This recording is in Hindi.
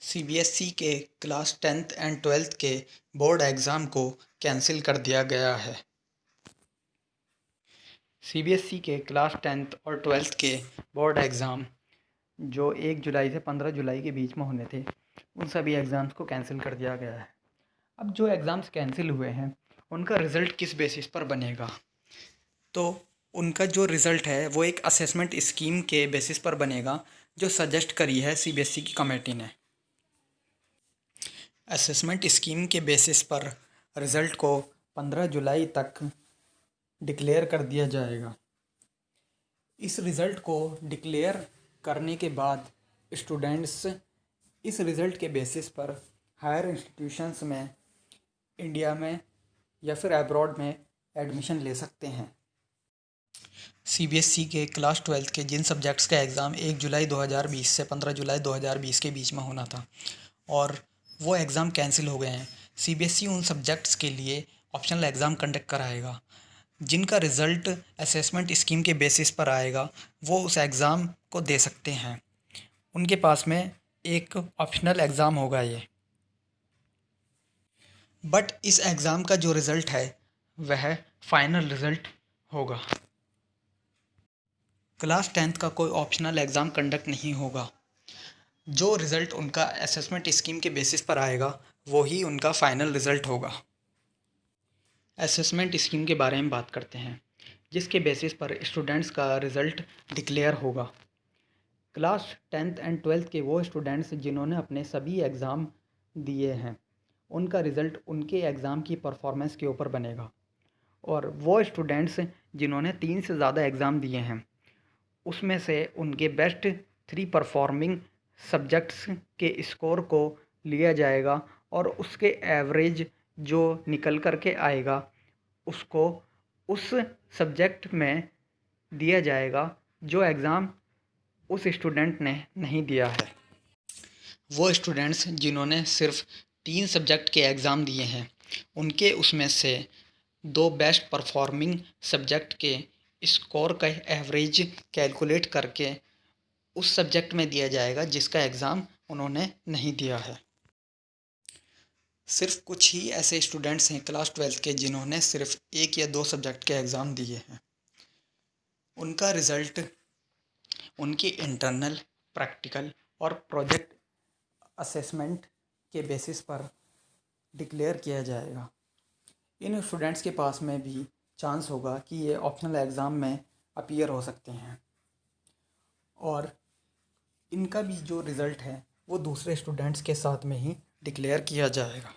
सीबीएसई के क्लास 10th एंड 12th के बोर्ड एग्ज़ाम को कैंसिल कर दिया गया है। सीबीएसई के क्लास 10th और 12th के बोर्ड एग्ज़ाम जो 1 जुलाई से 15 जुलाई के बीच में होने थे, उन सभी एग्ज़ाम्स को कैंसिल कर दिया गया है। अब जो एग्ज़ाम्स कैंसिल हुए हैं, उनका रिज़ल्ट किस बेसिस पर बनेगा? तो उनका जो रिज़ल्ट है वो एक असेसमेंट स्कीम के बेसिस पर बनेगा, जो सजेस्ट करी है सीबीएसई की कमेटी ने। असेसमेंट स्कीम के बेसिस पर रिज़ल्ट को 15 जुलाई तक डिक्लेयर कर दिया जाएगा। इस रिज़ल्ट को डिक्लेयर करने के बाद स्टूडेंट्स इस रिज़ल्ट के बेसिस पर हायर इंस्टीट्यूशंस में इंडिया में या फिर अब्रॉड में एडमिशन ले सकते हैं। सीबीएसई के क्लास 12th के जिन सब्जेक्ट्स का एग्ज़ाम 1 जुलाई 2020 से 15 जुलाई 2020 के बीच में होना था और वो एग्ज़ाम कैंसिल हो गए हैं, सीबीएसई उन सब्जेक्ट्स के लिए ऑप्शनल एग्ज़ाम कंडक्ट कराएगा। जिनका रिज़ल्ट असेसमेंट स्कीम के बेसिस पर आएगा, वो उस एग्ज़ाम को दे सकते हैं। उनके पास में एक ऑप्शनल एग्ज़ाम होगा ये। बट इस एग्ज़ाम का जो रिज़ल्ट है वह फाइनल रिज़ल्ट होगा। क्लास 10th का कोई ऑप्शनल एग्ज़ाम कंडक्ट नहीं होगा। जो रिज़ल्ट उनका असेसमेंट स्कीम के बेसिस पर आएगा, वो ही उनका फाइनल रिज़ल्ट होगा। असेसमेंट स्कीम के बारे में बात करते हैं, जिसके बेसिस पर स्टूडेंट्स का रिज़ल्ट डिक्लेयर होगा। क्लास 10th एंड 12th के वो स्टूडेंट्स जिन्होंने अपने सभी एग्ज़ाम दिए हैं, उनका रिज़ल्ट उनके एग्ज़ाम की परफॉर्मेंस के ऊपर बनेगा। और वो स्टूडेंट्स जिन्होंने 3 से ज़्यादा एग्ज़ाम दिए हैं, उसमें से उनके बेस्ट 3 परफॉर्मिंग सब्जेक्ट्स के स्कोर को लिया जाएगा और उसके एवरेज जो निकल कर के आएगा, उसको उस सब्जेक्ट में दिया जाएगा जो एग्ज़ाम उस स्टूडेंट ने नहीं दिया है। वो स्टूडेंट्स जिन्होंने सिर्फ 3 सब्जेक्ट के एग्ज़ाम दिए हैं, उनके उसमें से 2 बेस्ट परफॉर्मिंग सब्जेक्ट के स्कोर का एवरेज कैलकुलेट करके उस सब्जेक्ट में दिया जाएगा जिसका एग्ज़ाम उन्होंने नहीं दिया है। सिर्फ कुछ ही ऐसे स्टूडेंट्स हैं क्लास 12th के जिन्होंने सिर्फ 1 या 2 सब्जेक्ट के एग्ज़ाम दिए हैं। उनका रिज़ल्ट उनकी इंटरनल, प्रैक्टिकल और प्रोजेक्ट असेसमेंट के बेसिस पर डिक्लेयर किया जाएगा। इन स्टूडेंट्स के पास में भी चांस होगा कि ये ऑप्शनल एग्ज़ाम में अपीयर हो सकते हैं और इनका भी जो रिज़ल्ट है वो दूसरे स्टूडेंट्स के साथ में ही डिक्लेयर किया जाएगा।